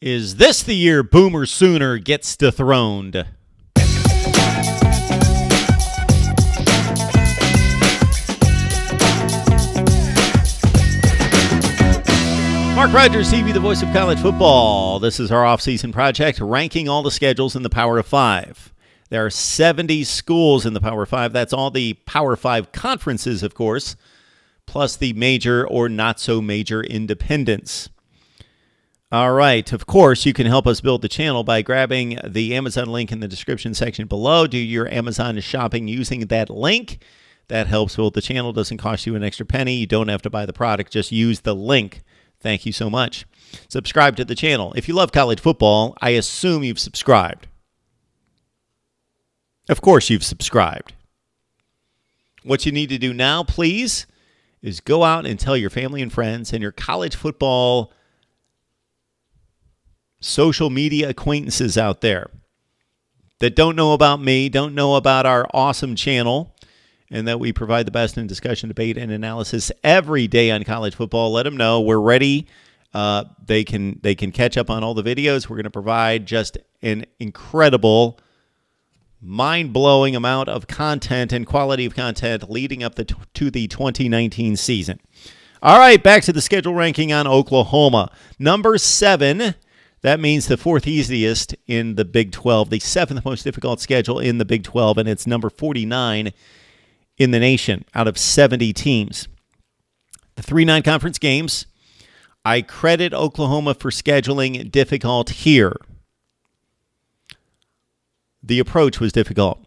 Is this the year Boomer Sooner gets dethroned? MarkRogersTV, the voice of college football. This is our off-season project, ranking all the schedules in the Power of Five. There are 70 schools in the Power Five. That's all the Power Five conferences, of course, plus the major or not-so-major independents. All right. Of course, you can help us build the channel by grabbing the Amazon link in the description section below. Do your Amazon shopping using that link. That helps build the channel. Doesn't cost you an extra penny. You don't have to buy the product. Just use the link. Thank you so much. Subscribe to the channel. If you love college football, I assume you've subscribed. Of course you've subscribed. What you need to do now, please, is go out and tell your family and friends and your college football social media acquaintances out there that don't know about me, don't know about our awesome channel, and that we provide the best in discussion, debate, and analysis every day on college football. Let them know we're ready. They can catch up on all the videos. We're going to provide just an incredible, mind-blowing amount of content and quality of content leading up to the 2019 season. All right, back to the schedule ranking on Oklahoma. Number 7. That means the 4th easiest in the Big 12, the 7th most difficult schedule in the Big 12, and it's number 49 in the nation out of 70 teams. The 3 non-conference games, I credit Oklahoma for scheduling difficult here. The approach was difficult.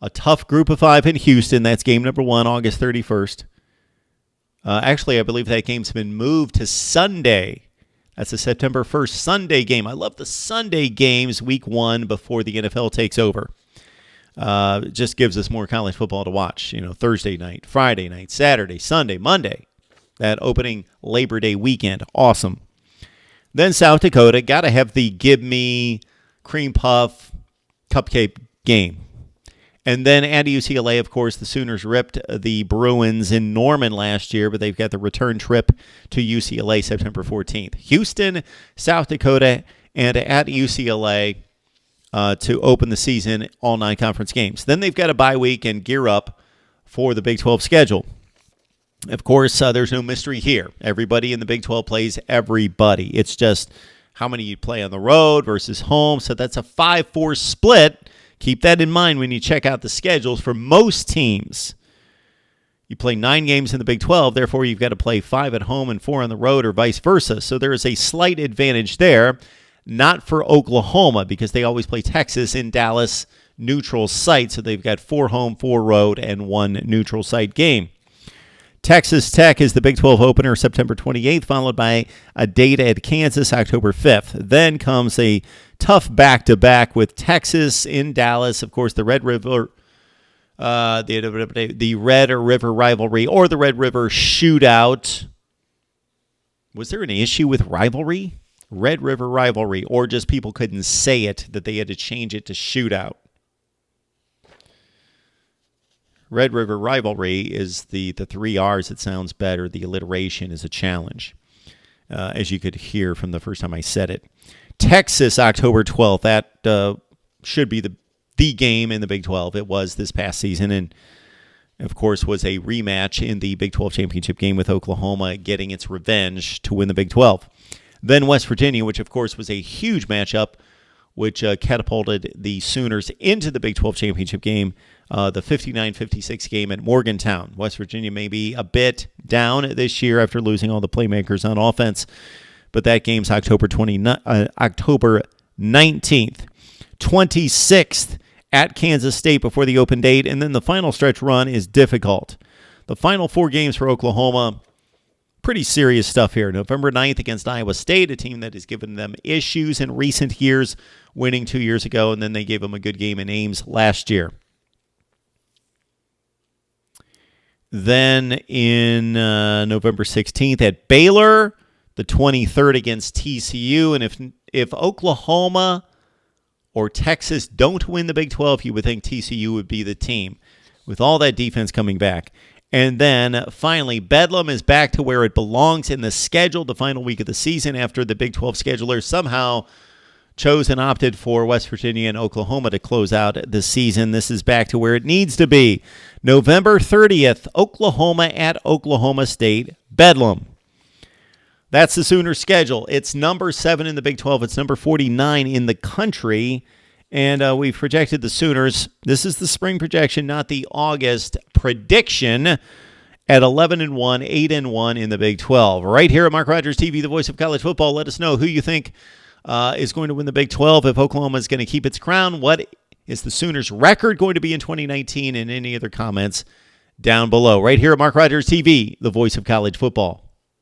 A tough group of 5 in Houston. That's game number 1, August 31st. Actually, I believe that game's been moved to Sunday. That's a September 1st Sunday game. I love the Sunday games week 1 before the NFL takes over. It just gives us more college football to watch. You know, Thursday night, Friday night, Saturday, Sunday, Monday. That opening Labor Day weekend. Awesome. Then South Dakota. Got to have the give me cream puff cupcake game. And then at UCLA, of course, the Sooners ripped the Bruins in Norman last year, but they've got the return trip to UCLA September 14th. Houston, South Dakota, and at UCLA to open the season, all 9 conference games. Then they've got a bye week and gear up for the Big 12 schedule. Of course, there's no mystery here. Everybody in the Big 12 plays everybody. It's just how many you play on the road versus home. So that's a 5-4 split. Keep that in mind when you check out the schedules for most teams. You play 9 games in the Big 12, therefore you've got to play 5 at home and 4 on the road or vice versa. So there is a slight advantage there, not for Oklahoma because they always play Texas in Dallas neutral site. So they've got 4 home, 4 road, and 1 neutral site game. Texas Tech is the Big 12 opener September 28th, followed by a date at Kansas October 5th. Then comes a tough back-to-back with Texas in Dallas. Of course, the Red River, the Red River rivalry or the Red River shootout. Was there an issue with rivalry? Red River rivalry, or just people couldn't say it, that they had to change it to shootout? Red River rivalry is the 3 R's. It sounds better. The alliteration is a challenge, as you could hear from the first time I said it. Texas, October 12th. That should be the game in the Big 12. It was this past season, and of course was a rematch in the Big 12 championship game with Oklahoma getting its revenge to win the Big 12. Then West Virginia, which of course was a huge matchup, which catapulted the Sooners into the Big 12 championship game, the 59-56 game at Morgantown. West Virginia may be a bit down this year after losing all the playmakers on offense, but that game's October 19th. 26th at Kansas State before the open date, and then the final stretch run is difficult. The final 4 games for Oklahoma, pretty serious stuff here. November 9th against Iowa State, a team that has given them issues in recent years, winning 2 years ago, and then they gave them a good game in Ames last year. Then in November 16th at Baylor, the 23rd against TCU, and if Oklahoma or Texas don't win the Big 12, you would think TCU would be the team with all that defense coming back. And then finally, Bedlam is back to where it belongs in the schedule, the final week of the season after the Big 12 schedulers somehow chose and opted for West Virginia and Oklahoma to close out the season. This is back to where it needs to be. November 30th, Oklahoma at Oklahoma State, Bedlam. That's the Sooners' schedule. It's number 7 in the Big 12. It's number 49 in the country. And we've projected the Sooners. This is the spring projection, not the August prediction, at 11-1, 8-1 in the Big 12. Right here at Mark Rogers TV, the voice of college football. Let us know who you think is going to win the Big 12. If Oklahoma is going to keep its crown, what is the Sooners' record going to be in 2019? And any other comments down below. Right here at Mark Rogers TV, the voice of college football.